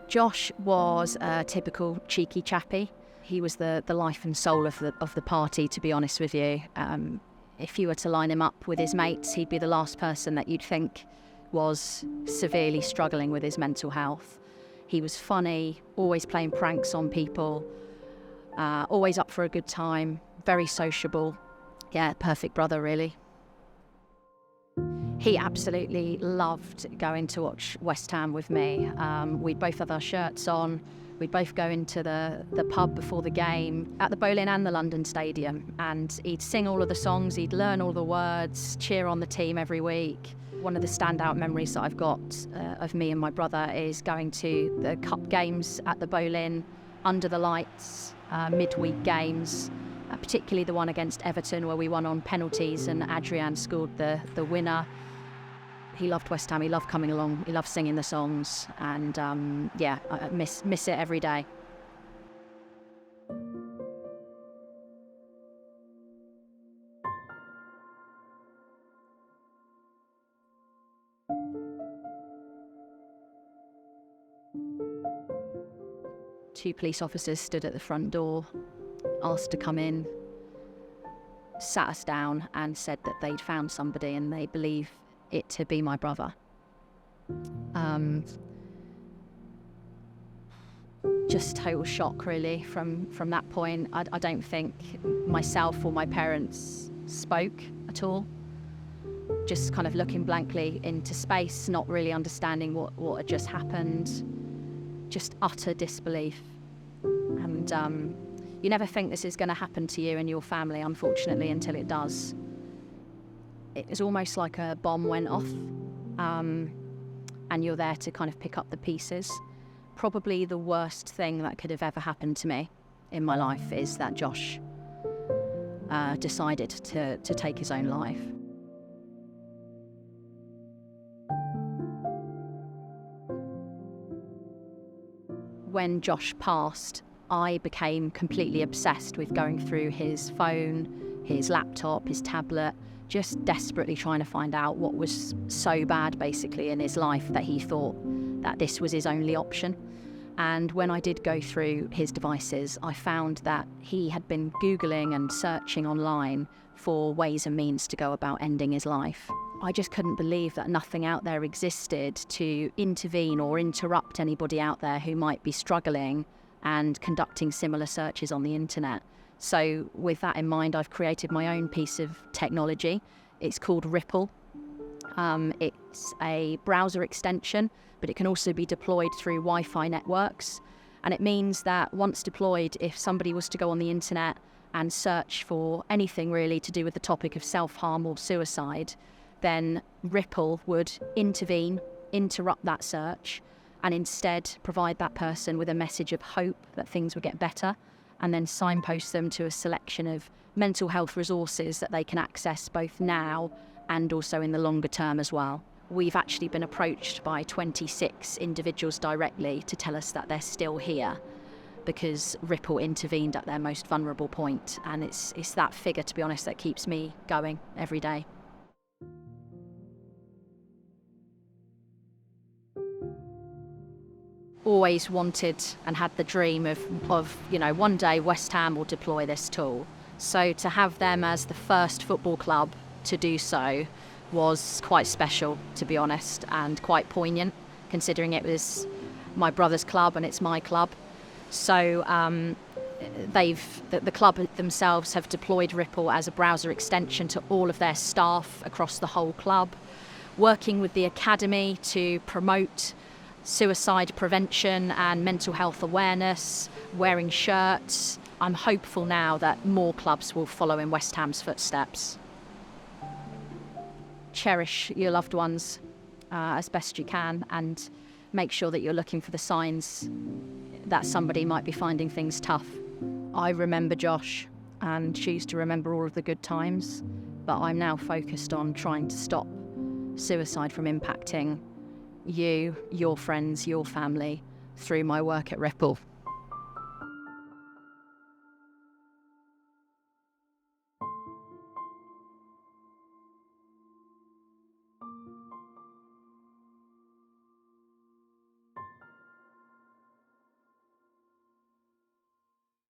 Josh was a typical cheeky chappy. He was the life and soul of the party, to be honest with you. If you were to line him up with his mates, he'd be the last person that you'd think was severely struggling with his mental health. He was funny, always playing pranks on people, always up for a good time, very sociable. Yeah, perfect brother, really. He absolutely loved going to watch West Ham with me. We'd both have our shirts on. We'd both go into the pub before the game, at the Boleyn and the London Stadium, and he'd sing all of the songs, he'd learn all the words, cheer on the team every week. One of the standout memories that I've got of me and my brother is going to the cup games at the Boleyn, under the lights, midweek games, particularly the one against Everton where we won on penalties and Adrian scored the winner. He loved West Ham, he loved coming along, he loved singing the songs, and I miss it every day. Two police officers stood at the front door, asked to come in, sat us down and said that they'd found somebody and they believe it to be my brother. Just total shock, really, from that point. I don't think myself or my parents spoke at all. Just kind of looking blankly into space, not really understanding what had just happened. Just utter disbelief. And you never think this is going to happen to you and your family, unfortunately, until it does. It was almost like a bomb went off, and you're there to kind of pick up the pieces. Probably the worst thing that could have ever happened to me in my life is that Josh decided to take his own life. When Josh passed, I became completely obsessed with going through his phone, his laptop, his tablet, just desperately trying to find out what was so bad basically in his life that he thought that this was his only option. And when I did go through his devices, I found that he had been Googling and searching online for ways and means to go about ending his life. I just couldn't believe that nothing out there existed to intervene or interrupt anybody out there who might be struggling and conducting similar searches on the internet. So with that in mind, I've created my own piece of technology. It's called Ripple. It's a browser extension, but it can also be deployed through Wi-Fi networks. And it means that once deployed, if somebody was to go on the internet and search for anything really to do with the topic of self-harm or suicide, then Ripple would intervene, interrupt that search, and instead provide that person with a message of hope that things would get better, and then signpost them to a selection of mental health resources that they can access both now and also in the longer term as well. We've actually been approached by 26 individuals directly to tell us that they're still here because Ripple intervened at their most vulnerable point, and it's that figure, to be honest, that keeps me going every day. Always wanted and had the dream of one day West Ham will deploy this tool. So to have them as the first football club to do so was quite special, to be honest, and quite poignant, considering it was my brother's club and it's my club. So the club themselves have deployed Ripple as a browser extension to all of their staff across the whole club, working with the academy to promote suicide prevention and mental health awareness, wearing shirts. I'm hopeful now that more clubs will follow in West Ham's footsteps. Cherish your loved ones as best you can, and make sure that you're looking for the signs that somebody might be finding things tough. I remember Josh and choose to remember all of the good times, but I'm now focused on trying to stop suicide from impacting you, your friends, your family through my work at Ripple.